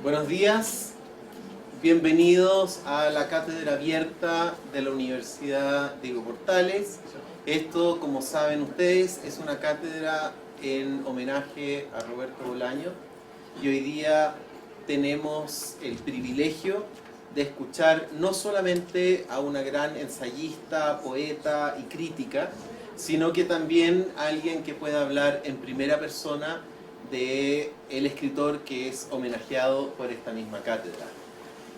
Buenos días, bienvenidos a la Cátedra Abierta de la Universidad Diego Portales. Esto, como saben ustedes, es una cátedra en homenaje a Roberto Bolaño y hoy día tenemos el privilegio de escuchar no solamente a una gran ensayista, poeta y crítica, sino que también a alguien que pueda hablar en primera persona de el escritor que es homenajeado por esta misma cátedra.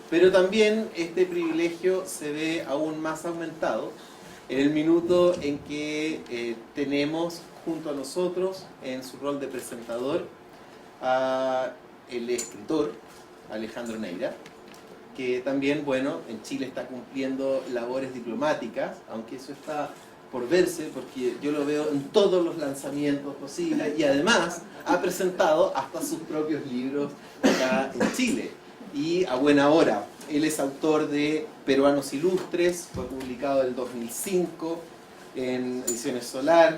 Pero también este privilegio se ve aún más aumentado en el minuto en que tenemos junto a nosotros, en su rol de presentador, a el escritor Alejandro Neira, que también, bueno, en Chile está cumpliendo labores diplomáticas, aunque eso está por verse, porque yo lo veo en todos los lanzamientos posibles, y además ha presentado hasta sus propios libros acá en Chile, y a buena hora. Él es autor de Peruanos Ilustres, fue publicado en el 2005 en Ediciones Solar,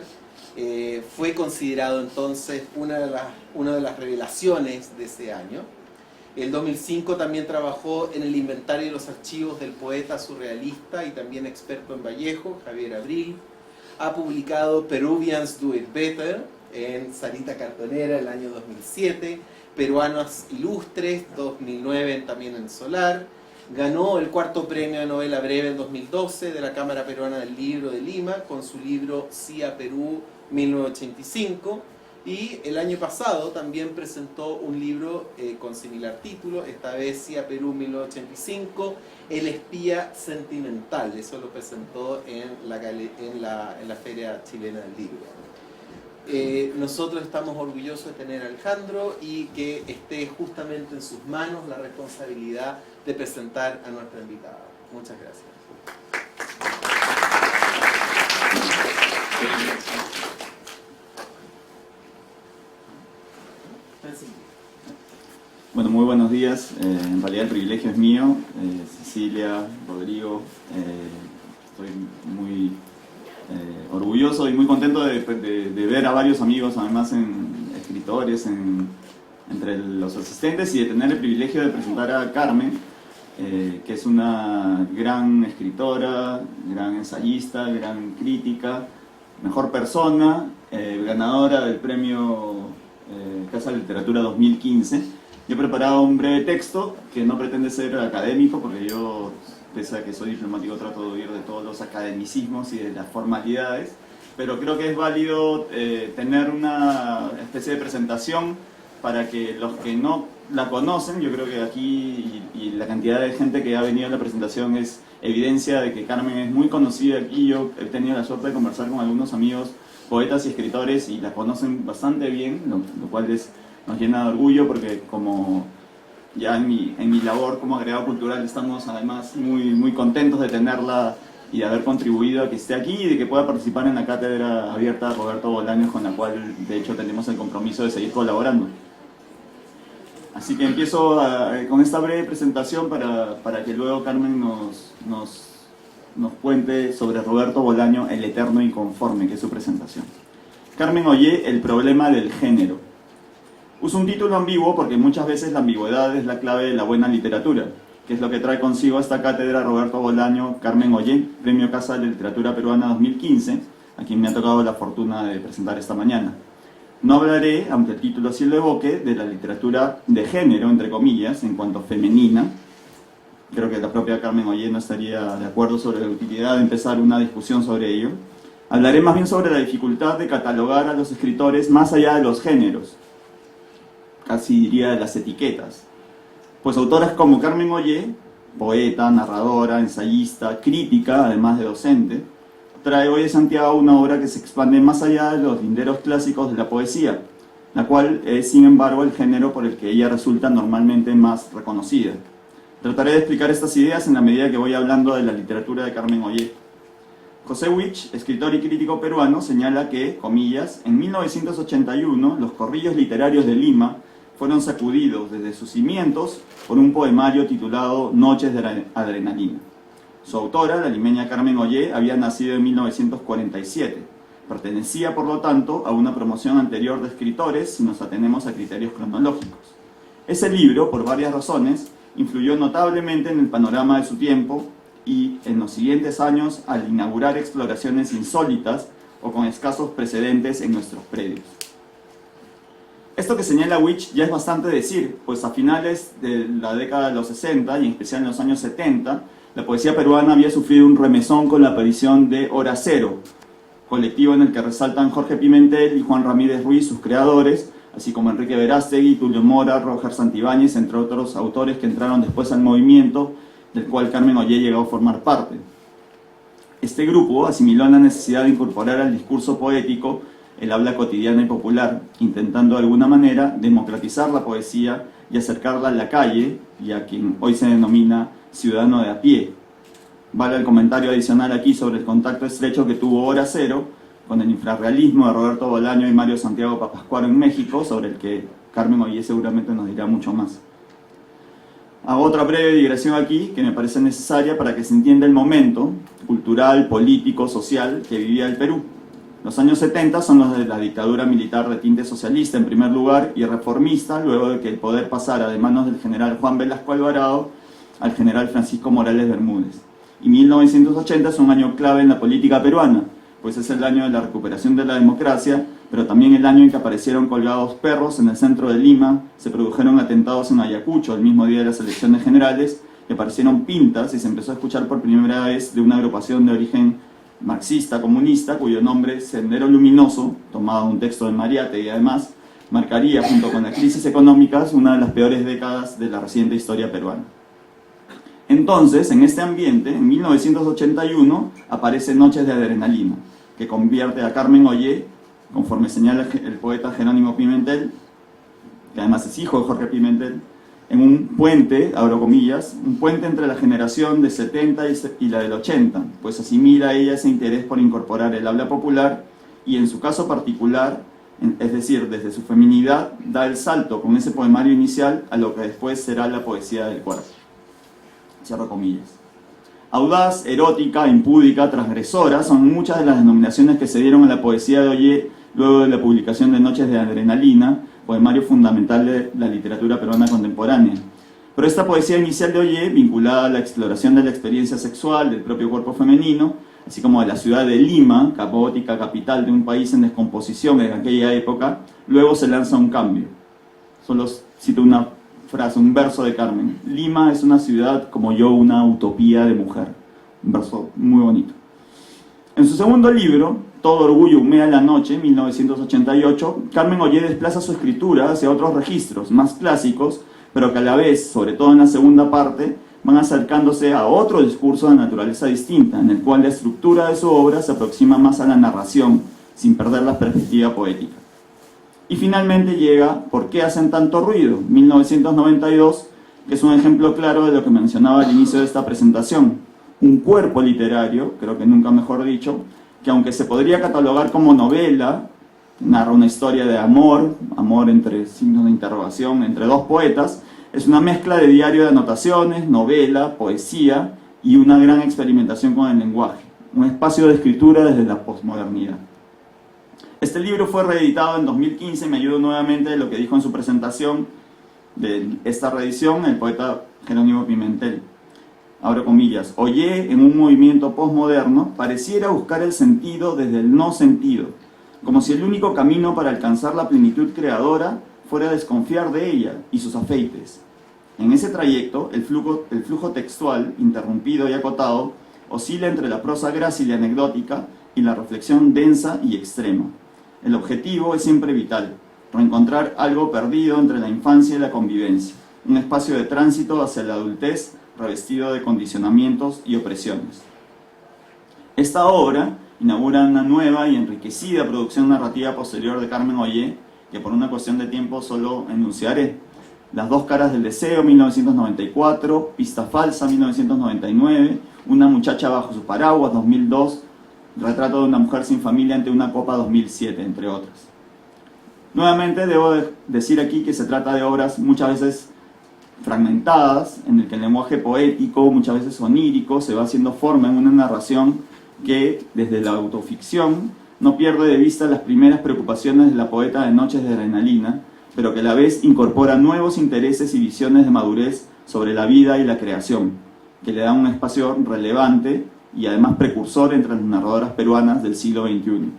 fue considerado entonces una de las revelaciones de ese año. En el 2005 también trabajó en el inventario de los archivos del poeta surrealista y también experto en Vallejo, Javier Abril. Ha publicado Peruvians Do It Better en Sarita Cartonera el año 2007, Peruanos Ilustres 2009 también en Solar. Ganó el cuarto premio de novela breve en 2012 de la Cámara Peruana del Libro de Lima con su libro Sí a Perú 1985. Y el año pasado también presentó un libro con similar título, esta vez Sí a Perú 1985, El espía sentimental. Eso lo presentó en la Feria Chilena del Libro. Nosotros estamos orgullosos de tener a Alejandro y que esté justamente en sus manos la responsabilidad de presentar a nuestra invitada. Muchas gracias. Bueno, muy buenos días. En realidad el privilegio es mío. Cecilia, Rodrigo, estoy muy orgulloso y muy contento de ver a varios amigos, además escritores, entre los asistentes, y de tener el privilegio de presentar a Carmen, que es una gran escritora, gran ensayista, gran crítica, mejor persona, ganadora del premio Casa de Literatura 2015. Yo he preparado un breve texto que no pretende ser académico, porque yo, pese a que soy diplomático, trato de huir de todos los academicismos y de las formalidades, pero creo que es válido tener una especie de presentación para que los que no la conocen, yo creo que aquí y la cantidad de gente que ha venido a la presentación es evidencia de que Carmen es muy conocida aquí. Yo he tenido la suerte de conversar con algunos amigos poetas y escritores y la conocen bastante bien, lo cual nos llena de orgullo, porque como ya en mi labor como agregado cultural estamos además muy contentos de tenerla y de haber contribuido a que esté aquí y de que pueda participar en la Cátedra Abierta Roberto Bolaño, con la cual de hecho tenemos el compromiso de seguir colaborando. Así que empiezo con esta breve presentación para que luego Carmen nos cuente sobre Roberto Bolaño, El Eterno Inconforme, que es su presentación. Carmen Ollé, El problema del género. Uso un título ambiguo porque muchas veces la ambigüedad es la clave de la buena literatura, que es lo que trae consigo esta cátedra Roberto Bolaño Carmen Ollé, Premio Casa de Literatura Peruana 2015, a quien me ha tocado la fortuna de presentar esta mañana. No hablaré, aunque el título así lo evoque, de la literatura de género, entre comillas, en cuanto femenina. Creo que la propia Carmen Ollé no estaría de acuerdo sobre la utilidad de empezar una discusión sobre ello. Hablaré más bien sobre la dificultad de catalogar a los escritores más allá de los géneros, casi diría de las etiquetas. Pues autoras como Carmen Ollé, poeta, narradora, ensayista, crítica, además de docente, trae hoy de Santiago una obra que se expande más allá de los linderos clásicos de la poesía, la cual es, sin embargo, el género por el que ella resulta normalmente más reconocida. Trataré de explicar estas ideas en la medida que voy hablando de la literatura de Carmen Ollé. José Wich, escritor y crítico peruano, señala que, comillas, en 1981 los corrillos literarios de Lima fueron sacudidos desde sus cimientos por un poemario titulado Noches de Adrenalina. Su autora, la limeña Carmen Ollé, había nacido en 1947. Pertenecía, por lo tanto, a una promoción anterior de escritores si nos atenemos a criterios cronológicos. Ese libro, por varias razones, influyó notablemente en el panorama de su tiempo y en los siguientes años al inaugurar exploraciones insólitas o con escasos precedentes en nuestros predios. Esto que señala Witch ya es bastante decir, pues a finales de la década de los 60 y en especial en los años 70, la poesía peruana había sufrido un remesón con la aparición de Hora Cero, colectivo en el que resaltan Jorge Pimentel y Juan Ramírez Ruiz, sus creadores, así como Enrique Verástegui, Tulio Mora, Roger Santibáñez, entre otros autores que entraron después al movimiento, del cual Carmen Ollé llegó a formar parte. Este grupo asimiló la necesidad de incorporar al discurso poético el habla cotidiana y popular, intentando de alguna manera democratizar la poesía y acercarla a la calle y a quien hoy se denomina ciudadano de a pie. Vale el comentario adicional aquí sobre el contacto estrecho que tuvo Hora Cero con el infrarrealismo de Roberto Bolaño y Mario Santiago Papascuaro en México, sobre el que Carmen Ollé seguramente nos dirá mucho más. Hago otra breve digresión aquí que me parece necesaria para que se entienda el momento cultural, político, social que vivía el Perú. Los años 70 son los de la dictadura militar de tinte socialista en primer lugar y reformista, luego de que el poder pasara de manos del general Juan Velasco Alvarado al general Francisco Morales Bermúdez. Y 1980 es un año clave en la política peruana, pues es el año de la recuperación de la democracia, pero también el año en que aparecieron colgados perros en el centro de Lima, se produjeron atentados en Ayacucho el mismo día de las elecciones generales, y aparecieron pintas y se empezó a escuchar por primera vez de una agrupación de origen marxista, comunista, cuyo nombre, Sendero Luminoso, tomado de un texto de Mariátegui y además, marcaría, junto con las crisis económicas, una de las peores décadas de la reciente historia peruana. Entonces, en este ambiente, en 1981, aparece Noches de Adrenalina, que convierte a Carmen Ollé, conforme señala el poeta Jerónimo Pimentel, que además es hijo de Jorge Pimentel, en un puente, abro comillas, un puente entre la generación del 70 y la del 80, pues asimila a ella ese interés por incorporar el habla popular y en su caso particular, es decir, desde su feminidad, da el salto con ese poemario inicial a lo que después será la poesía del cuerpo. Cierro comillas. Audaz, erótica, impúdica, transgresora son muchas de las denominaciones que se dieron a la poesía de Ollé luego de la publicación de Noches de Adrenalina, poemario fundamental de la literatura peruana contemporánea. Pero esta poesía inicial de Ollé, vinculada a la exploración de la experiencia sexual del propio cuerpo femenino, así como de la ciudad de Lima, caótica capital de un país en descomposición en aquella época, luego se lanza un cambio. Solo cito una frase, un verso de Carmen. Lima es una ciudad como yo, una utopía de mujer. Un verso muy bonito. En su segundo libro, Todo orgullo humea la noche, 1988, Carmen Ollé desplaza su escritura hacia otros registros más clásicos, pero que a la vez, sobre todo en la segunda parte, van acercándose a otro discurso de naturaleza distinta, en el cual la estructura de su obra se aproxima más a la narración, sin perder la perspectiva poética. Y finalmente llega ¿Por qué hacen tanto ruido?, 1992, que es un ejemplo claro de lo que mencionaba al inicio de esta presentación. Un cuerpo literario, creo que nunca mejor dicho, que aunque se podría catalogar como novela, narra una historia de amor entre signos de interrogación, entre dos poetas, es una mezcla de diario de anotaciones, novela, poesía y una gran experimentación con el lenguaje, un espacio de escritura desde la posmodernidad. Este libro fue reeditado en 2015, me ayudo nuevamente de lo que dijo en su presentación de esta reedición el poeta Jerónimo Pimentel. Abro comillas, Ollé, en un movimiento posmoderno, pareciera buscar el sentido desde el no sentido, como si el único camino para alcanzar la plenitud creadora fuera desconfiar de ella y sus afeites. En ese trayecto, el flujo textual, interrumpido y acotado, oscila entre la prosa grácil y anecdótica y la reflexión densa y extrema. El objetivo es siempre vital, reencontrar algo perdido entre la infancia y la convivencia, un espacio de tránsito hacia la adultez revestido de condicionamientos y opresiones. Esta obra inaugura una nueva y enriquecida producción narrativa posterior de Carmen Ollé, que por una cuestión de tiempo solo enunciaré. Las dos caras del deseo, 1994, Pista falsa, 1999, Una muchacha bajo su paraguas, 2002, Retrato de una mujer sin familia ante una copa, 2007, entre otras. Nuevamente debo decir aquí que se trata de obras muchas veces fragmentadas, en el que el lenguaje poético, muchas veces onírico, se va haciendo forma en una narración que, desde la autoficción, no pierde de vista las primeras preocupaciones de la poeta de Noches de Adrenalina, pero que a la vez incorpora nuevos intereses y visiones de madurez sobre la vida y la creación, que le dan un espacio relevante y además precursor entre las narradoras peruanas del siglo XXI.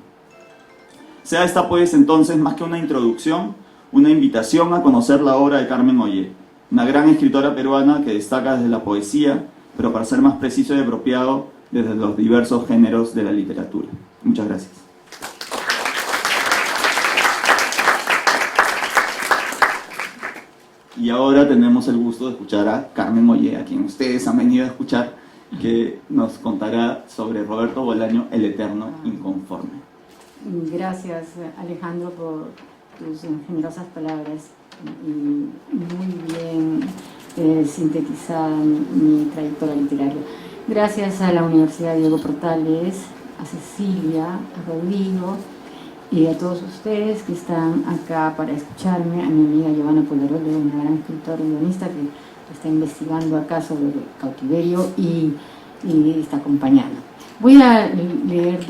Sea esta pues entonces más que una introducción, una invitación a conocer la obra de Carmen Ollé, una gran escritora peruana que destaca desde la poesía, pero para ser más preciso y apropiado, desde los diversos géneros de la literatura. Muchas gracias. Y ahora tenemos el gusto de escuchar a Carmen Ollé, a quien ustedes han venido a escuchar, que nos contará sobre Roberto Bolaño, el eterno inconforme. Gracias, Alejandro, por tus generosas palabras y muy bien sintetizada mi trayectoria literaria. Gracias a la Universidad Diego Portales, a Cecilia, a Rodrigo y a todos ustedes que están acá para escucharme, a mi amiga Giovanna Polerolo, una gran escritora y guionista que está investigando acá sobre el cautiverio y está acompañando. Voy a leer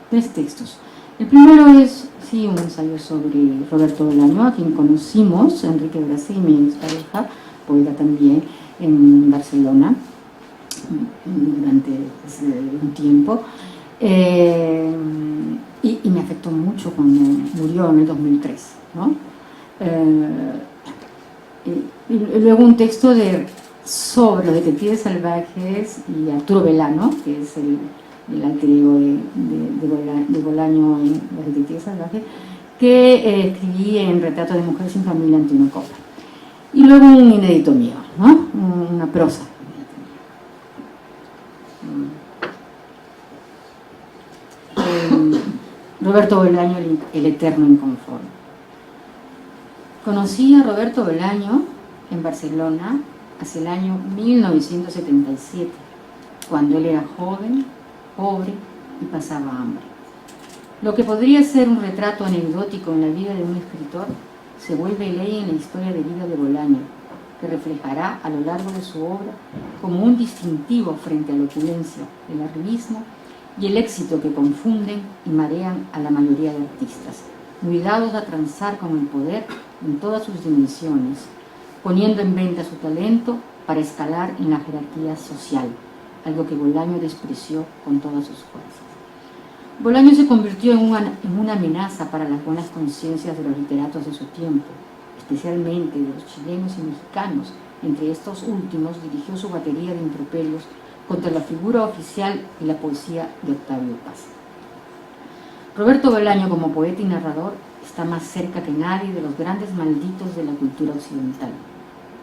3 textos. El primero es, sí, un ensayo sobre Roberto Bolaño, a quien conocimos, Enrique Gracé, mi expareja, poeta también, en Barcelona, durante un tiempo. Y me afectó mucho cuando murió en el 2003, ¿no? Y luego un texto sobre los detectives salvajes y Arturo Belano, que es el alter ego de Bolaño en Los detectives salvajes, que escribí en Retrato de mujer sin familia, Antonio Copla. Y luego un inédito mío, ¿no? Una prosa. Roberto Bolaño, el eterno inconforme. Conocí a Roberto Bolaño en Barcelona hacia el año 1977, cuando él era joven, pobre y pasaba hambre. Lo que podría ser un retrato anecdótico en la vida de un escritor se vuelve ley en la historia de vida de Bolaño, que reflejará a lo largo de su obra como un distintivo frente a la opulencia, el arribismo y el éxito que confunden y marean a la mayoría de artistas, muy dados a transar con el poder en todas sus dimensiones, poniendo en venta su talento para escalar en la jerarquía social, algo que Bolaño despreció con todas sus fuerzas. Bolaño se convirtió en una amenaza para las buenas conciencias de los literatos de su tiempo, especialmente de los chilenos y mexicanos. Entre estos últimos dirigió su batería de improperios contra la figura oficial y la poesía de Octavio Paz. Roberto Bolaño, como poeta y narrador, está más cerca que nadie de los grandes malditos de la cultura occidental.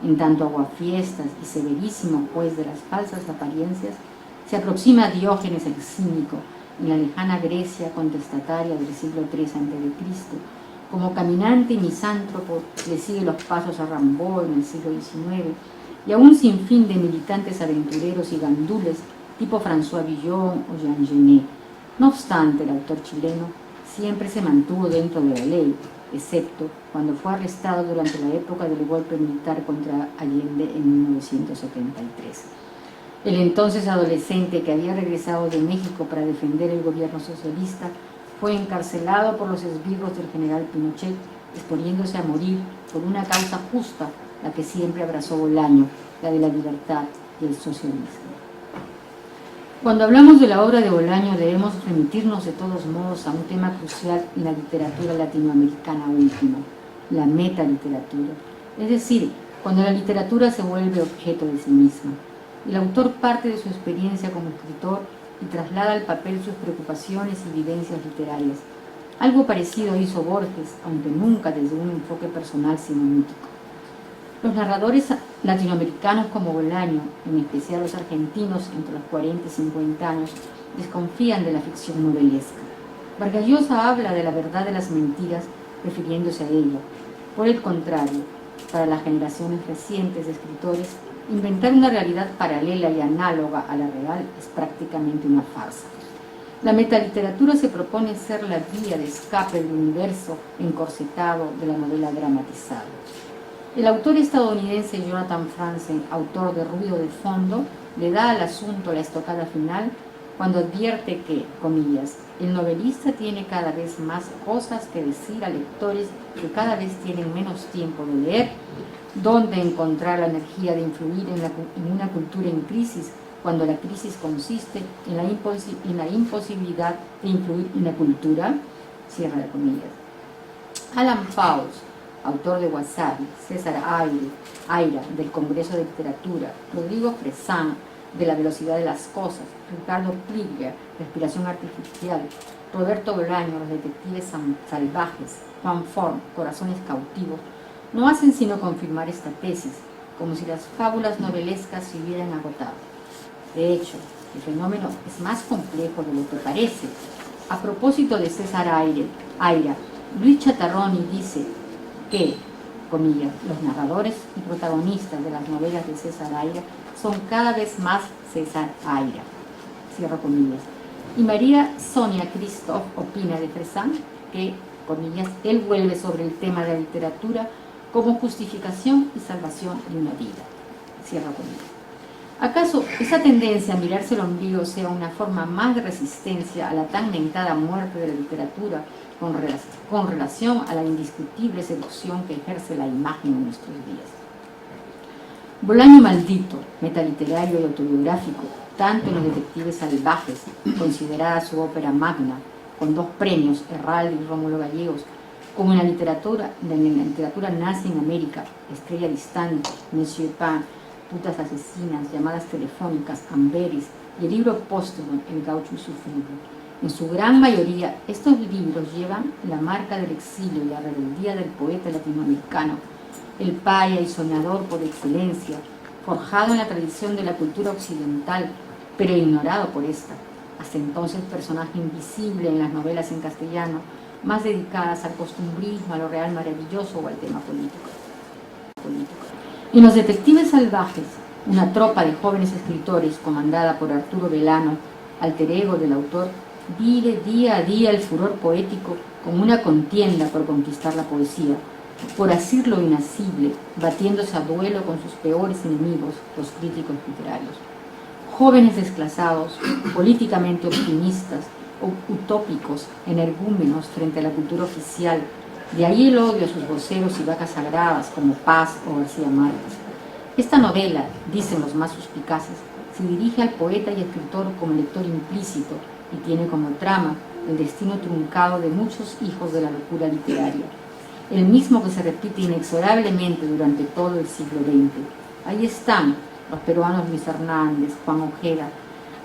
En tanto aguafiestas y severísimo juez de las falsas apariencias, se aproxima a Diógenes el cínico en la lejana Grecia contestataria del siglo III a.C., como caminante y misántropo le sigue los pasos a Rimbaud en el siglo XIX, y a un sinfín de militantes aventureros y gandules tipo François Villon o Jean Genet. No obstante, el autor chileno siempre se mantuvo dentro de la ley, excepto cuando fue arrestado durante la época del golpe militar contra Allende en 1973. El entonces adolescente, que había regresado de México para defender el gobierno socialista, fue encarcelado por los esbirros del general Pinochet, exponiéndose a morir por una causa justa, la que siempre abrazó Bolaño, la de la libertad y el socialismo. Cuando hablamos de la obra de Bolaño debemos remitirnos de todos modos a un tema crucial en la literatura latinoamericana última, la metaliteratura, es decir, cuando la literatura se vuelve objeto de sí misma. El autor parte de su experiencia como escritor y traslada al papel sus preocupaciones y vivencias literarias. Algo parecido hizo Borges, aunque nunca desde un enfoque personal sino mítico. Los narradores latinoamericanos como Bolaño, en especial los argentinos entre los 40 y 50 años, desconfían de la ficción novelesca. Vargas Llosa habla de la verdad de las mentiras refiriéndose a ella. Por el contrario, para las generaciones recientes de escritores, inventar una realidad paralela y análoga a la real es prácticamente una farsa. La metaliteratura se propone ser la vía de escape del universo encorsetado de la novela dramatizada. El autor estadounidense Jonathan Franzen, autor de Ruido de Fondo, le da al asunto la estocada final cuando advierte que, comillas, el novelista tiene cada vez más cosas que decir a lectores que cada vez tienen menos tiempo de leer, dónde encontrar la energía de influir en una cultura en crisis, cuando la crisis consiste en la imposibilidad de influir en la cultura, cierra de comillas. Alan Pauls, autor de Wasabi, César Aira, del Congreso de Literatura, Rodrigo Fresán, de La velocidad de las cosas, Ricardo Pligler, Respiración artificial, Roberto Bolaño, Los detectives salvajes, Juan Forn, Corazones cautivos, no hacen sino confirmar esta tesis, como si las fábulas novelescas se hubieran agotado. De hecho, el fenómeno es más complejo de lo que parece. A propósito de César Aira, Luis Chatarroni dice que, comillas, los narradores y protagonistas de las novelas de César Aira son cada vez más César Aira, cierro comillas. Y María Sonia Christoph opina de Fresán que, comillas, él vuelve sobre el tema de la literatura como justificación y salvación de una vida, cierro comillas. ¿Acaso esa tendencia a mirarse el ombligo sea una forma más de resistencia a la tan mentada muerte de la literatura con relación a la indiscutible seducción que ejerce la imagen en nuestros días? Bolaño maldito, metaliterario y autobiográfico, tanto en Los detectives salvajes, considerada su ópera magna, con 2 premios, Herralde y Rómulo Gallegos, como en la literatura nazi en América, Estrella distante, Monsieur Pan, Putas asesinas, Llamadas telefónicas, Amberes y el libro póstumo El gaucho sufrido. En su gran mayoría, estos libros llevan la marca del exilio y la rebeldía del poeta latinoamericano, el paya y soñador por excelencia, forjado en la tradición de la cultura occidental, pero ignorado por esta, hasta entonces personaje invisible en las novelas en castellano, más dedicadas al costumbrismo, a lo real maravilloso o al tema político. En Los detectives salvajes, una tropa de jóvenes escritores comandada por Arturo Belano, alter ego del autor, vive día a día el furor poético como una contienda por conquistar la poesía, por asir lo inasible, batiéndose a duelo con sus peores enemigos, los críticos literarios. Jóvenes desclasados, políticamente optimistas, utópicos, energúmenos frente a la cultura oficial, de ahí el odio a sus voceros y vacas sagradas como Paz o García Márquez. Esta novela, dicen los más suspicaces, se dirige al poeta y escritor como lector implícito y tiene como trama el destino truncado de muchos hijos de la locura literaria, el mismo que se repite inexorablemente durante todo el siglo XX. Ahí están los peruanos Luis Hernández, Juan Ojeda,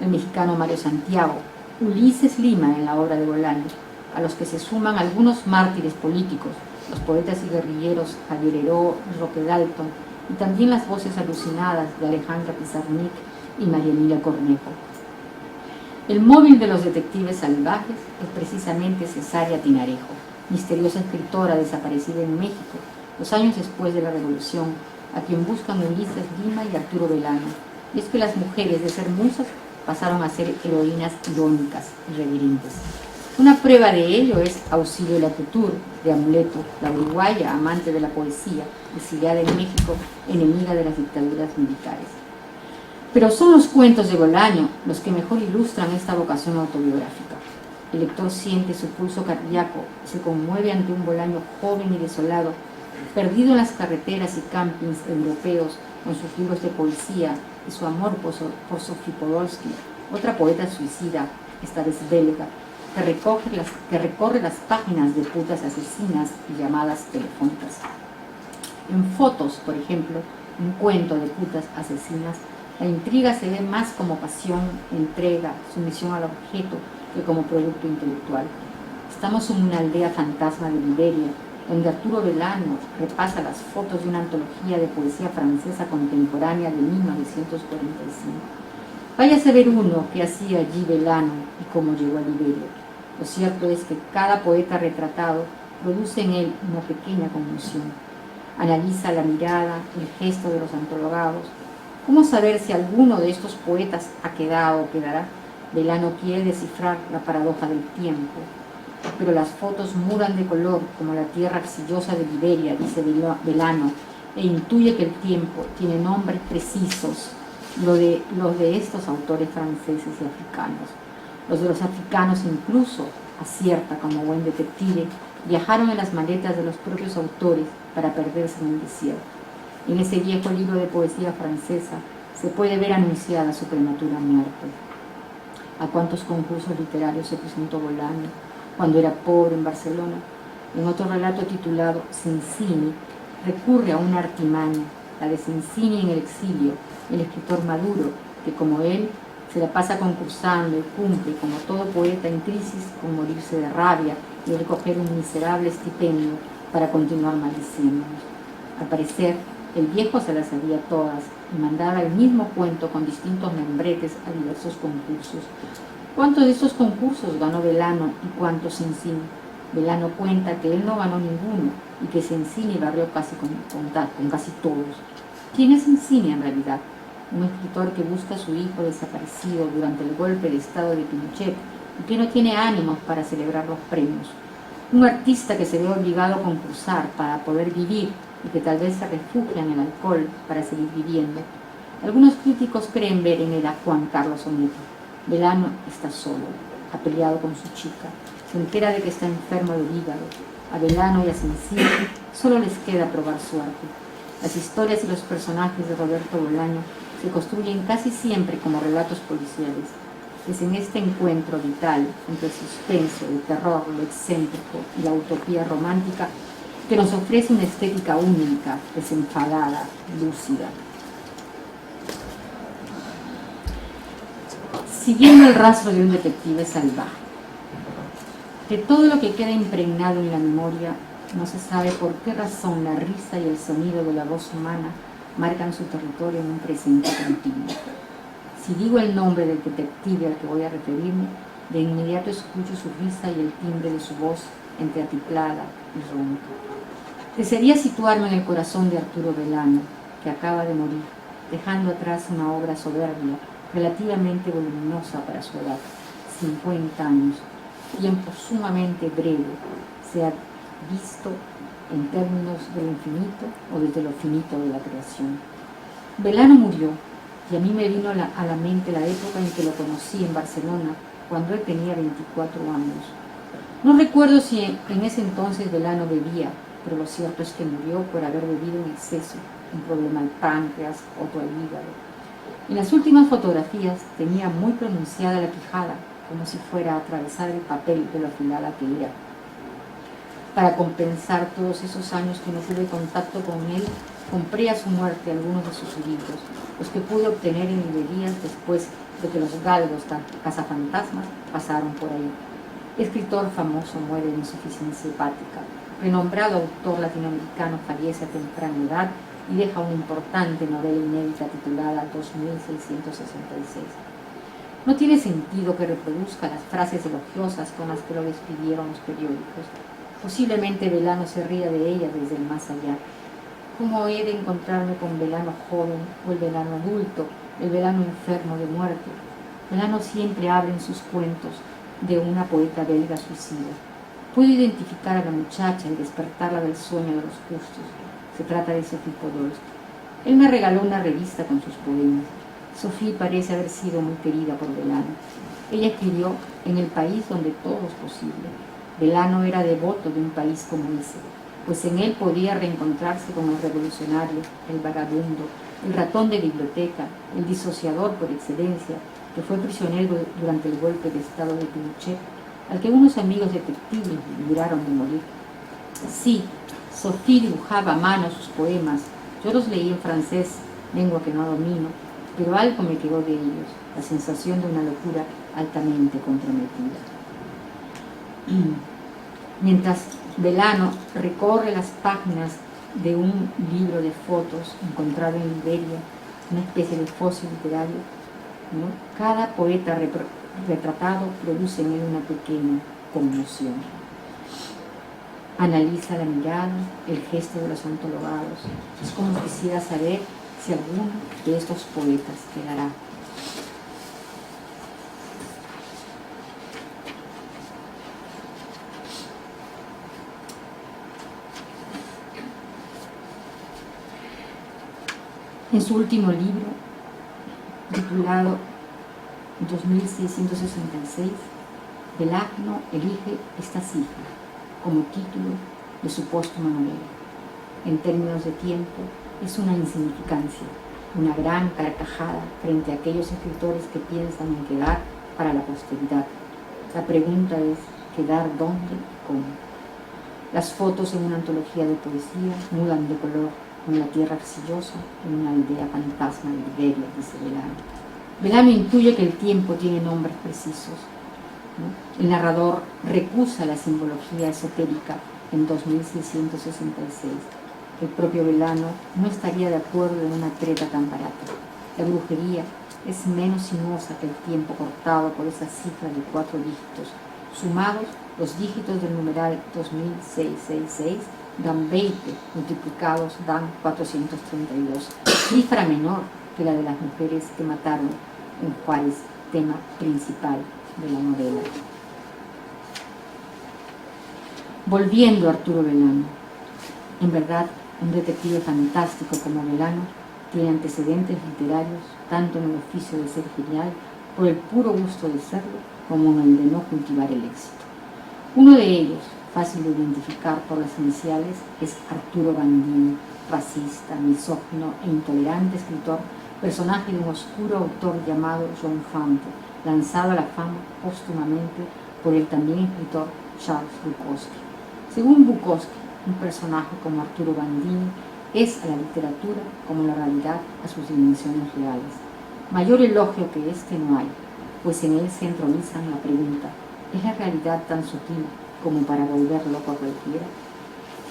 el mexicano Mario Santiago, Ulises Lima en la obra de Bolaño, a los que se suman algunos mártires políticos, los poetas y guerrilleros Javier Heró y Roque Dalton, y también las voces alucinadas de Alejandra Pizarnik y María Emilia Cornejo. El móvil de Los detectives salvajes es precisamente Cesárea Tinarejo, misteriosa escritora desaparecida en México, 2 años después de la Revolución, a quien buscan Ulises Lima y Arturo Belano. Y es que las mujeres, de ser musas, pasaron a ser heroínas irónicas y reverentes. Una prueba de ello es Auxilio Lacouture, de Amuleto, la uruguaya, amante de la poesía, exiliada en México, enemiga de las dictaduras militares. Pero son los cuentos de Bolaño los que mejor ilustran esta vocación autobiográfica. El lector siente su pulso cardíaco y se conmueve ante un Bolaño joven y desolado, perdido en las carreteras y campings europeos con sus libros de poesía y su amor por Sofie Podolsky, otra poeta suicida, esta vez belga, que recorre las páginas de Putas asesinas y Llamadas telefónicas. En Fotos, por ejemplo, un cuento de Putas asesinas, la intriga se ve más como pasión, entrega, sumisión al objeto que como producto intelectual. Estamos en una aldea fantasma de Liberia, donde Arturo Belano repasa las fotos de una antología de poesía francesa contemporánea de 1945. Váyase a ver uno que hacía allí Belano y cómo llegó a Liberia. Lo cierto es que cada poeta retratado produce en él una pequeña conmoción. Analiza la mirada, el gesto de los antologados. ¿Cómo saber si alguno de estos poetas ha quedado o quedará? Belano quiere descifrar la paradoja del tiempo. Pero las fotos mudan de color como la tierra arcillosa de Liberia, dice Belano, e intuye que el tiempo tiene nombres precisos los de estos autores franceses y africanos. Los de los africanos incluso, acierta como buen detective, viajaron en las maletas de los propios autores para perderse en el desierto. En ese viejo libro de poesía francesa se puede ver anunciada su prematura muerte. ¿A cuántos concursos literarios se presentó Bolaño cuando era pobre en Barcelona? En otro relato titulado Sensini, recurre a una artimaña, la de Sensini en el exilio, el escritor maduro, que como él se la pasa concursando y cumple, como todo poeta en crisis, con morirse de rabia y recoger un miserable estipendio para continuar maldiciéndonos. Al parecer, el viejo se las sabía todas y mandaba el mismo cuento con distintos membretes a diversos concursos. ¿Cuántos de estos concursos ganó Belano y cuántos Sensini? Belano cuenta que él no ganó ninguno y que Sensini barrió casi con casi todos. ¿Quién es Sensini en realidad? Un escritor que busca a su hijo desaparecido durante el golpe de estado de Pinochet y que no tiene ánimos para celebrar los premios. Un artista que se ve obligado a concursar para poder vivir y que tal vez se refugia en el alcohol para seguir viviendo. Algunos críticos creen ver en él a Juan Carlos Oneta. Belano está solo, ha peleado con su chica, se entera de que está enfermo del hígado. A Belano y a Sensini solo les queda probar suerte. Las historias y los personajes de Roberto Bolaño se construyen casi siempre como relatos policiales. Es en este encuentro vital entre el suspenso, el terror, lo excéntrico y la utopía romántica que nos ofrece una estética única, desenfadada, lúcida. Siguiendo el rastro de un detective salvaje. De todo lo que queda impregnado en la memoria, no se sabe por qué razón la risa y el sonido de la voz humana marcan su territorio en un presente continuo. Si digo el nombre del detective al que voy a referirme, de inmediato escucho su risa y el timbre de su voz entre atiplada y ronca. Desearía situarme en el corazón de Arturo Belano, que acaba de morir, dejando atrás una obra soberbia, relativamente voluminosa para su edad, 50 años, tiempo sumamente breve, sea visto en términos de lo infinito o desde lo finito de la creación. Belano murió y a mí me vino a la mente la época en que lo conocí en Barcelona, cuando él tenía 24 años. No recuerdo si en ese entonces Belano bebía, pero lo cierto es que murió por haber bebido en exceso, un problema al páncreas, otro al hígado. En las últimas fotografías tenía muy pronunciada la quijada, como si fuera a atravesar el papel de lo afilada que era. Para compensar todos esos años que no tuve contacto con él, compré a su muerte algunos de sus libros, los que pude obtener en librerías después de que los galgos cazafantasmas pasaron por ahí. Escritor famoso muere de insuficiencia hepática. Renombrado autor latinoamericano fallece a temprana edad y deja una importante novela inédita titulada 2666. No tiene sentido que reproduzca las frases elogiosas con las que lo despidieron los periódicos. Posiblemente Belano se ría de ella desde el más allá. ¿Cómo he de encontrarme con Belano joven o el Belano adulto, el Belano enfermo de muerte? Belano siempre habla en sus cuentos de una poeta belga suicida. Puedo identificar a la muchacha y despertarla del sueño de los justos. Se trata de Sophie Podolsky. Él me regaló una revista con sus poemas. Sophie parece haber sido muy querida por Belano. Ella escribió en el país donde todo es posible. Belano era devoto de un país como ese, pues en él podía reencontrarse con el revolucionario, el vagabundo, el ratón de biblioteca, el disociador por excelencia, que fue prisionero durante el golpe de estado de Pinochet, al que unos amigos detectives libraron de morir. Sí, Sophie dibujaba a mano sus poemas. Yo los leí en francés, lengua que no domino, pero algo me quedó de ellos, la sensación de una locura altamente comprometida. Mientras Belano recorre las páginas de un libro de fotos encontrado en Liberia, una especie de fósil literario, ¿no? Cada poeta retratado produce en él una pequeña conmoción. Analiza la mirada, el gesto de los antologados. Es como si quisiera saber si alguno de estos poetas quedará. En su último libro, titulado 2666, Belano elige esta cifra como título de su póstuma novela. En términos de tiempo, es una insignificancia, una gran carcajada frente a aquellos escritores que piensan en quedar para la posteridad. La pregunta es, ¿quedar dónde y cómo? Las fotos en una antología de poesía mudan de color con la tierra arcillosa en una aldea fantasma de Liberia, dice Belano. Belano intuye que el tiempo tiene nombres precisos, ¿no? El narrador recusa la simbología esotérica en 2666. El propio Belano no estaría de acuerdo en una treta tan barata. La brujería es menos sinuosa que el tiempo cortado por esa cifra de 4 dígitos. Sumados, los dígitos del numeral 2666 dan 20, multiplicados dan 432. Cifra menor que la de las mujeres que mataron en Juárez, tema principal de la novela. Volviendo a Arturo Belano. En verdad, un detective fantástico como Belano tiene antecedentes literarios tanto en el oficio de ser genial por el puro gusto de serlo como en el de no cultivar el éxito. Uno de ellos, fácil de identificar por las iniciales, es Arturo Bandini, racista, misógino e intolerante escritor, personaje de un oscuro autor llamado John Fante, lanzado a la fama póstumamente por el también escritor Charles Bukowski. Según Bukowski, un personaje como Arturo Bandini es a la literatura como la realidad a sus dimensiones reales. Mayor elogio que este no hay, pues en él se entronizan la pregunta: ¿es la realidad tan sutil como para volver loco a cualquiera?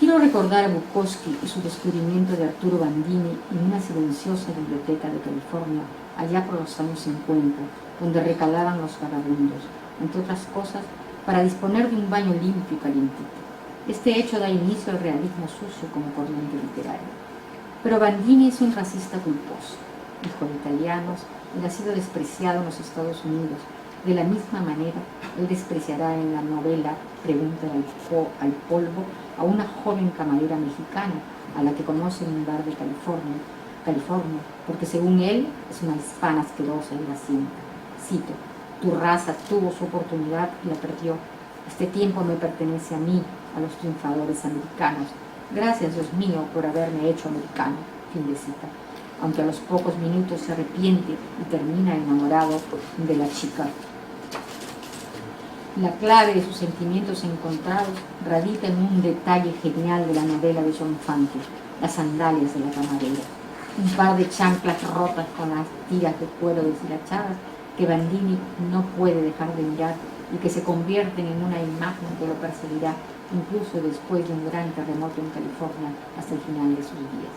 Quiero recordar a Bukowski y su descubrimiento de Arturo Bandini en una silenciosa biblioteca de California, allá por los años 50, donde recalaban los vagabundos, entre otras cosas, para disponer de un baño limpio y calientito. Este hecho da inicio al realismo sucio como corriente literaria. Pero Bandini es un racista culposo, hijo de italianos, y ha sido despreciado en los Estados Unidos. De la misma manera, él despreciará en la novela Pregunta al polvo a una joven camarera mexicana a la que conoce en un bar de California, porque según él es una hispana asquerosa y grasienta. Cito: tu raza tuvo su oportunidad y la perdió. Este tiempo me pertenece a mí, a los triunfadores americanos. Gracias, Dios mío, por haberme hecho americano. Fin de cita. Aunque a los pocos minutos se arrepiente y termina enamorado de la chica. La clave de sus sentimientos encontrados radica en un detalle genial de la novela de John Fante, las sandalias de la camarera. Un par de chanclas rotas con las tiras de cuero deshilachadas que Bandini no puede dejar de mirar y que se convierten en una imagen que lo perseguirá incluso después de un gran terremoto en California hasta el final de sus días.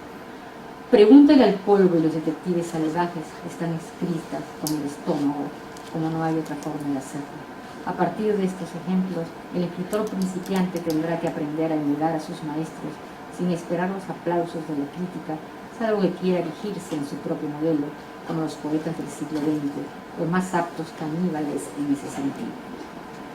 Pregúntale al polvo y los detectives salvajes están escritas con el estómago, como no hay otra forma de hacerlo. A partir de estos ejemplos, el escritor principiante tendrá que aprender a emular a sus maestros sin esperar los aplausos de la crítica, salvo que quiera erigirse en su propio modelo, como los poetas del siglo XX, los más aptos caníbales en ese sentido.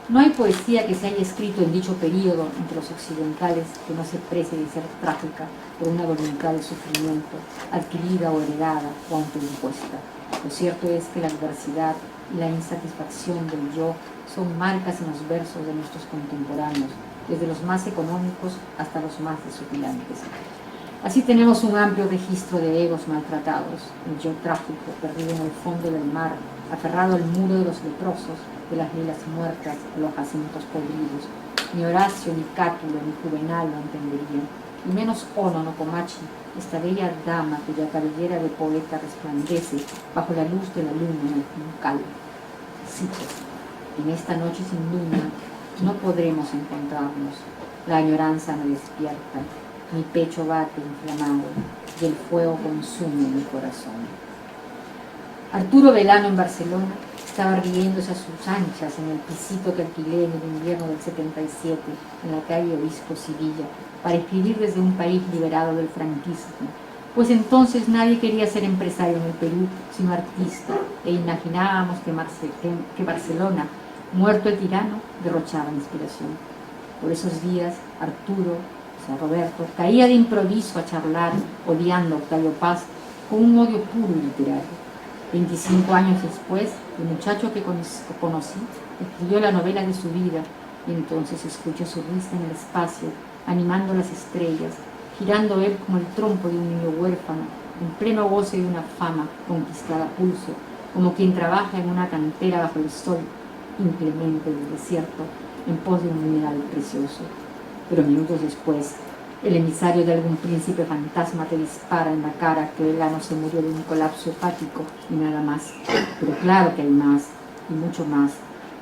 No hay poesía que se haya escrito en dicho período entre los occidentales que no se precie de ser trágica por una voluntad de sufrimiento, adquirida o heredada o autoimpuesta. Lo cierto es que la adversidad y la insatisfacción del yo son marcas en los versos de nuestros contemporáneos, desde los más económicos hasta los más desopilantes. Así tenemos un amplio registro de egos maltratados, el yo trágico perdido en el fondo del mar, aferrado al muro de los leprosos, de las lilas muertas o los jacintos podridos. Ni Horacio, ni Cátulo, ni Juvenal lo entenderían, y menos Ono no Komachi, esta bella dama cuya cabellera de poeta resplandece bajo la luz de la luna en el juncal. Cito: en esta noche sin luna no podremos encontrarnos, la añoranza me despierta, mi pecho bate inflamado y el fuego consume mi corazón. Arturo Belano en Barcelona estaba riéndose a sus anchas en el pisito que alquilé en el invierno del 77 en la calle Obispo Sevilla para escribir desde un país liberado del franquismo, pues entonces nadie quería ser empresario en el Perú sino artista, e imaginábamos que Barcelona, muerto el tirano, derrochaba inspiración. Por esos días Arturo, Roberto, caía de improviso a charlar, odiando a Octavio Paz con un odio puro y literario. 25 años después, el muchacho que conocí escribió la novela de su vida y entonces escuché su risa en el espacio, animando las estrellas, girando él como el trompo de un niño huérfano, en pleno goce de una fama conquistada a pulso, como quien trabaja en una cantera bajo el sol inclemente del desierto en pos de un mineral precioso. Pero minutos después, el emisario de algún príncipe fantasma te dispara en la cara que Belano se murió de un colapso hepático y nada más. Pero claro que hay más, y mucho más.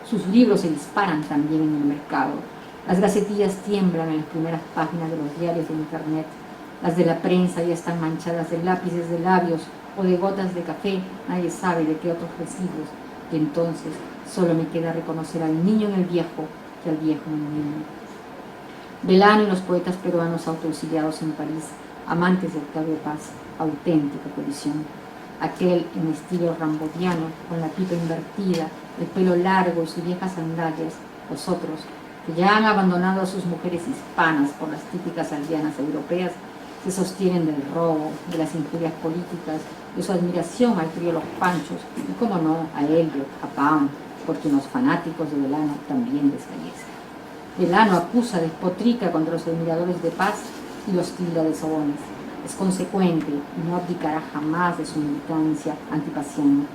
Sus libros se disparan también en el mercado. Las gacetillas tiemblan en las primeras páginas de los diarios de internet. Las de la prensa ya están manchadas de lápices de labios o de gotas de café, nadie sabe de qué otros residuos. Y entonces solo me queda reconocer al niño en el viejo y al viejo en el niño. Belano y los poetas peruanos autoexiliados en París, amantes de Octavio Paz, auténtica colisión. Aquel en estilo rambodiano, con la pipa invertida, el pelo largo y sus viejas sandalias. Los otros, que ya han abandonado a sus mujeres hispanas por las típicas aldeanas europeas, se sostienen del robo, de las injurias políticas, de su admiración al trío Los Panchos y, como no, a Elliot, a Pound, por quien los fanáticos de Belano también desfallecen. Belano acusa, despotrica contra los admiradores de Paz y los tilda de sobones. Es consecuente y no abdicará jamás de su militancia antipasiana.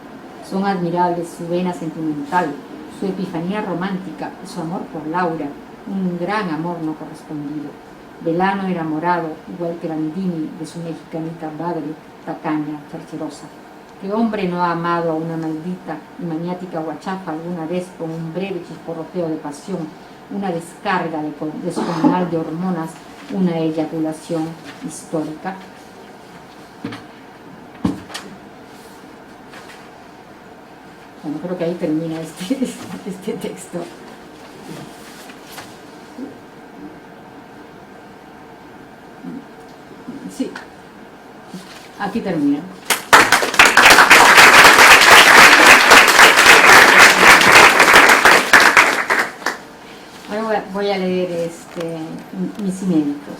Son admirables su vena sentimental, su epifanía romántica y su amor por Laura, un gran amor no correspondido. Belano enamorado, igual que Landini, de su mexicanita madre, tacaña, charcherosa. ¿Qué hombre no ha amado a una maldita y maniática guachafa alguna vez con un breve chisporroteo de pasión, una descarga descomunal de hormonas, una eyaculación histórica? Bueno, creo que ahí termina este texto. Sí, aquí termina. Ahora voy a leer mis inéditos.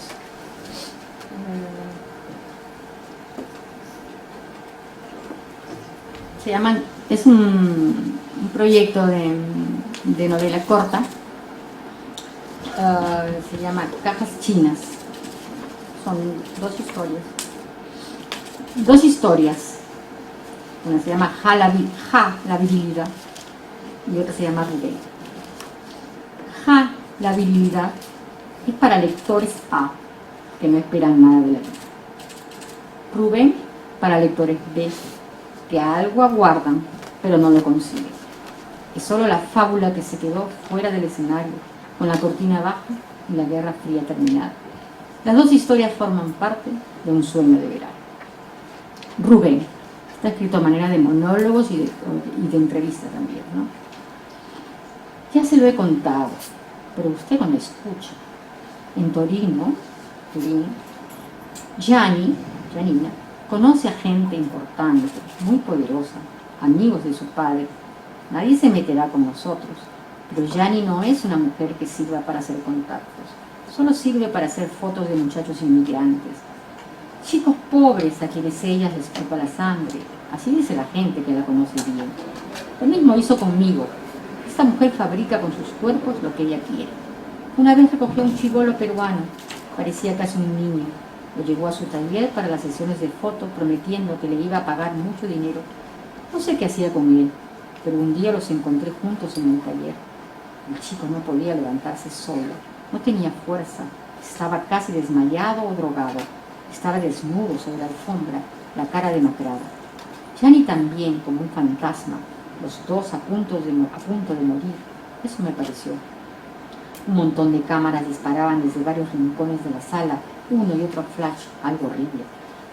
Se llaman, es un proyecto de novela corta. Se llama Cajas Chinas. Son dos historias. Una se llama la virilidad, y otra se llama Rubén. La virilidad es para lectores A, que no esperan nada de la vida. Rubén para lectores B, que algo aguardan, pero no lo consiguen. Es solo la fábula que se quedó fuera del escenario, con la cortina baja y la Guerra Fría terminada. Las dos historias forman parte de un sueño de verano. Rubén está escrito a manera de monólogos y de entrevista también, ¿no? Ya se lo he contado, pero usted no me escucha. En Turín, Janina, conoce a gente importante, muy poderosa, amigos de su padre. Nadie se meterá con nosotros, pero Gianni no es una mujer que sirva para hacer contactos. Solo sirve para hacer fotos de muchachos inmigrantes, chicos pobres a quienes ella les chupa la sangre. Así dice la gente que la conoce bien. Lo mismo hizo conmigo. Esta mujer fabrica con sus cuerpos lo que ella quiere. Una vez recogió a un chibolo peruano, parecía casi un niño. Lo llevó a su taller para las sesiones de foto, prometiendo que le iba a pagar mucho dinero. No sé qué hacía con él, pero un día los encontré juntos en el taller. El chico no podía levantarse solo, no tenía fuerza, estaba casi desmayado o drogado, estaba desnudo sobre la alfombra, la cara demacrada. Gianni también, como un fantasma, los dos a punto de morir. Eso me pareció. Un montón de cámaras disparaban desde varios rincones de la sala, uno y otro flash, algo horrible.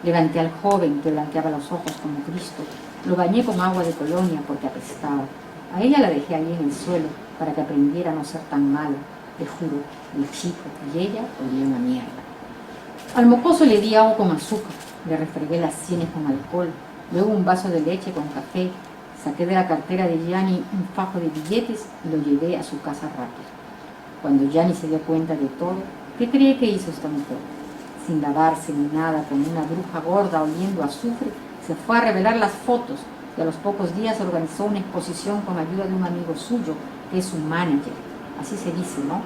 Levanté al joven que blanqueaba los ojos como Cristo, lo bañé con agua de colonia porque apestaba. A ella la dejé ahí en el suelo para que aprendiera a no ser tan mala. Le juro, el chico y ella olían a mierda. Al mocoso le di agua con azúcar, le refregué las sienes con alcohol, luego un vaso de leche con café. Saqué de la cartera de Gianni un fajo de billetes y lo llevé a su casa rápido. Cuando Gianni se dio cuenta de todo, ¿qué cree que hizo esta mujer? Sin lavarse ni nada, como una bruja gorda oliendo a azufre, se fue a revelar las fotos y a los pocos días organizó una exposición con ayuda de un amigo suyo, que es su manager, así se dice, ¿no?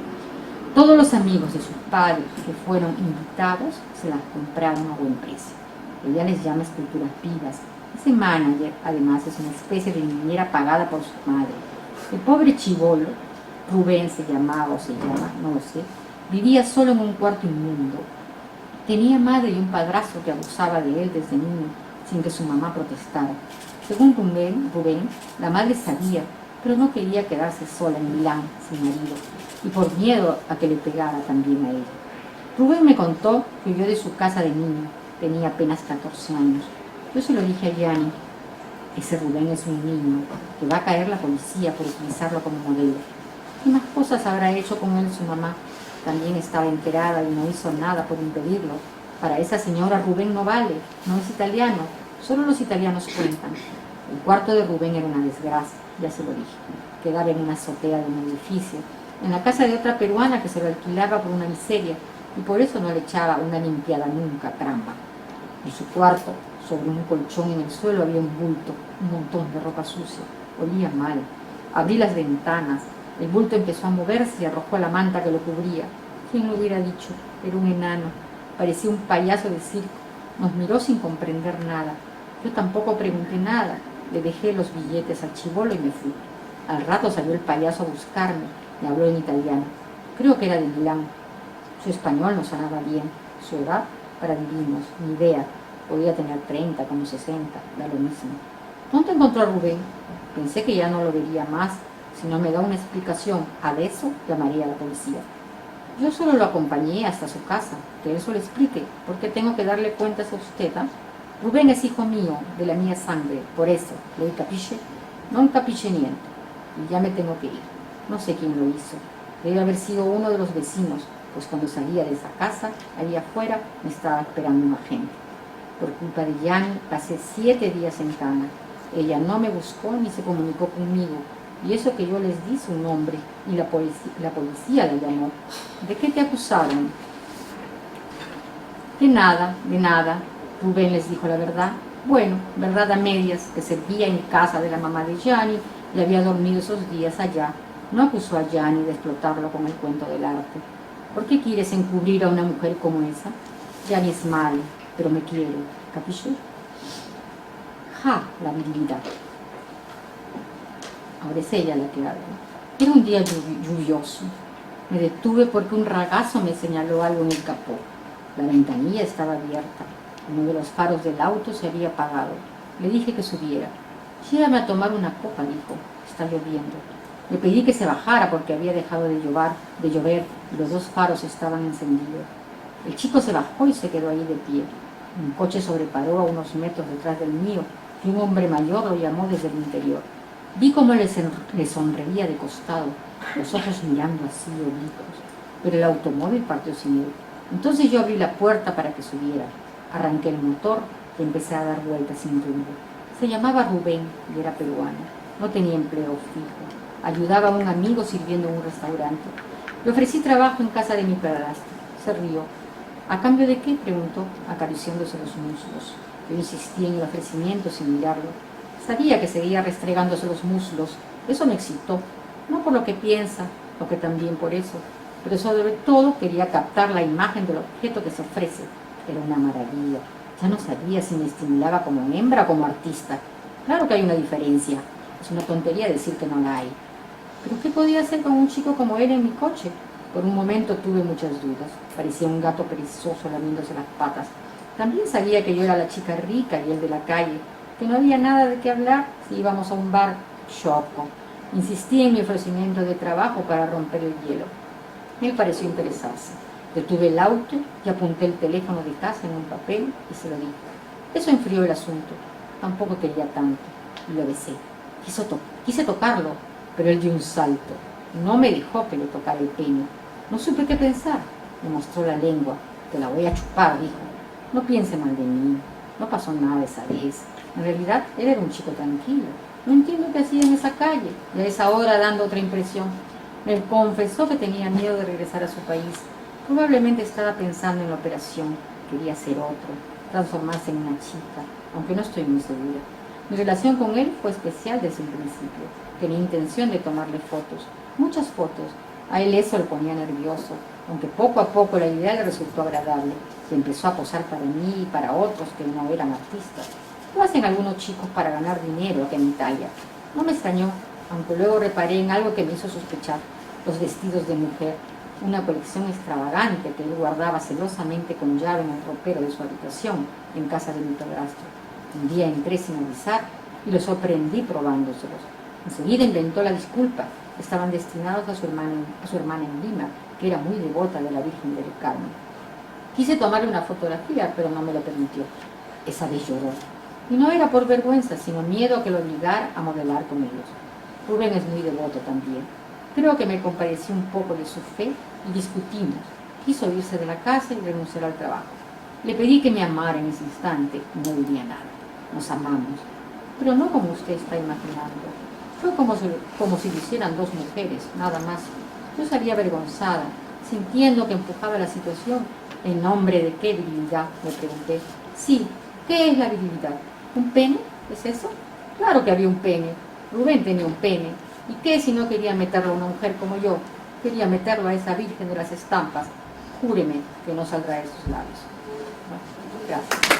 Todos los amigos de sus padres que fueron invitados se las compraron a buen precio. Ella les llama esculturas vivas. Ese manager, además, es una especie de niñera pagada por su madre. El pobre chibolo, Rubén se llamaba o se llama, no lo sé, vivía solo en un cuarto inmundo. Tenía madre y un padrastro que abusaba de él desde niño, sin que su mamá protestara. Según Rubén, la madre sabía, pero no quería quedarse sola en Milán sin marido, y por miedo a que le pegara también a ella. Rubén me contó que huyó de su casa de niño, tenía apenas 14 años. Yo se lo dije a Gianni, ese Rubén es un niño, que va a caer la policía por utilizarlo como modelo. ¿Qué más cosas habrá hecho con él su mamá? También estaba enterada y no hizo nada por impedirlo. Para esa señora Rubén no vale, no es italiano, solo los italianos cuentan. El cuarto de Rubén era una desgracia, ya se lo dije. Quedaba en una azotea de un edificio, en la casa de otra peruana que se lo alquilaba por una miseria, y por eso no le echaba una limpiada nunca, trampa. En su cuarto, sobre un colchón en el suelo, había un bulto, un montón de ropa sucia. Olía mal. Abrí las ventanas. El bulto empezó a moverse y arrojó la manta que lo cubría. ¿Quién lo hubiera dicho? Era un enano. Parecía un payaso de circo. Nos miró sin comprender nada. Yo tampoco pregunté nada. Le dejé los billetes al chibolo y me fui. Al rato salió el payaso a buscarme. Me habló en italiano. Creo que era de Milán. Su español no sonaba bien. Su edad, para adivinos, ni idea. Podía tener 30, como 60, da lo mismo. ¿Dónde encontró a Rubén? Pensé que ya no lo vería más. Si no me da una explicación, a eso llamaría a la policía. Yo solo lo acompañé hasta su casa, que él se lo explique. ¿Por qué tengo que darle cuentas a usted? Rubén es hijo mío, de la mía sangre, por eso, ¿lo capisce? No capisce niente. Y ya me tengo que ir. No sé quién lo hizo. Debe haber sido uno de los vecinos, pues cuando salía de esa casa, allí afuera, me estaba esperando un agente. Por culpa de Gianni, pasé 7 días en cana. Ella no me buscó ni se comunicó conmigo. Y eso que yo les di su nombre, y la policía la llamó. ¿De qué te acusaron? De nada, de nada. Rubén les dijo la verdad. Bueno, verdad a medias, que servía en casa de la mamá de Gianni y había dormido esos días allá. No acusó a Gianni de explotarlo con el cuento del arte. ¿Por qué quieres encubrir a una mujer como esa? Gianni es malo, pero me quiere. ¿Capisce? Ja, la virilidad. Ahora es ella la que habla. Era un día lluvioso. Me detuve porque un ragazzo me señaló algo en el capó. La ventanilla estaba abierta. Uno de los faros del auto se había apagado. Le dije que subiera. Llévame a tomar una copa, dijo. Está lloviendo. Le pedí que se bajara porque había dejado de llover y los 2 faros estaban encendidos. El chico se bajó y se quedó ahí de pie. Un coche sobreparó a unos metros detrás del mío y un hombre mayor lo llamó desde el interior. Vi cómo le sonreía de costado, los ojos mirando así oblicuos, pero el automóvil partió sin él. Entonces yo abrí la puerta para que subiera. Arranqué el motor y empecé a dar vueltas sin rumbo. Se llamaba Rubén y era peruano. No tenía empleo fijo. Ayudaba a un amigo sirviendo en un restaurante. Le ofrecí trabajo en casa de mi padrastro. Se rió. ¿A cambio de qué?, preguntó, acariciándose los muslos. Yo insistí en el ofrecimiento sin mirarlo. Sabía que seguía restregándose los muslos. Eso me excitó. No por lo que piensa, lo que también por eso. Pero sobre todo quería captar la imagen del objeto que se ofrece. Era una maravilla. Ya no sabía si me estimulaba como hembra o como artista. Claro que hay una diferencia. Es una tontería decir que no la hay. ¿Pero qué podía hacer con un chico como él en mi coche? Por un momento tuve muchas dudas. Parecía un gato perezoso lamiéndose las patas. También sabía que yo era la chica rica y él de la calle, que no había nada de qué hablar si íbamos a un bar choco. Insistí en mi ofrecimiento de trabajo para romper el hielo. Él pareció interesarse. Detuve el auto y apunté el teléfono de casa en un papel y se lo di. Eso enfrió el asunto. Tampoco quería tanto. Y lo besé. Quise tocarlo, pero él dio un salto. No me dejó que le tocara el pene. No supe qué pensar. Me mostró la lengua. Te la voy a chupar, dijo. No piense mal de mí. No pasó nada esa vez. En realidad, él era un chico tranquilo. No entiendo qué hacía en esa calle y a esa hora dando otra impresión. Me confesó que tenía miedo de regresar a su país. Probablemente estaba pensando en la operación. Quería ser otro, transformarse en una chica, aunque no estoy muy segura. Mi relación con él fue especial desde un principio. Tenía intención de tomarle fotos, muchas fotos. A él eso lo ponía nervioso, aunque poco a poco la idea le resultó agradable y empezó a posar para mí y para otros que no eran artistas. Lo hacen algunos chicos para ganar dinero aquí en Italia. No me extrañó, aunque luego reparé en algo que me hizo sospechar: los vestidos de mujer, una colección extravagante que él guardaba celosamente con llave en el ropero de su habitación en casa de mi padrastro. Un día entré sin avisar y los sorprendí probándoselos. Enseguida inventó la disculpa: estaban destinados a su hermana en Lima, que era muy devota de la Virgen del Carmen. Quise tomarle una fotografía, pero no me lo permitió. Esa vez lloró. Y no era por vergüenza, sino miedo a que lo obligara a modelar con ellos. Rubén es muy devoto también. Creo que me compadecí un poco de su fe y discutimos. Quiso irse de la casa y renunciar al trabajo. Le pedí que me amara en ese instante y no diría nada. Nos amamos, pero no como usted está imaginando. Fue como si lo hicieran dos mujeres, nada más. Yo salí avergonzada, sintiendo que empujaba la situación. ¿En nombre de qué virilidad?, me pregunté. Sí, ¿qué es la virilidad? ¿Un pene? ¿Es eso? Claro que había un pene. Rubén tenía un pene. ¿Y qué si no quería meterlo a una mujer como yo? Quería meterlo a esa Virgen de las Estampas. Júreme que no saldrá de sus labios. Bueno, gracias.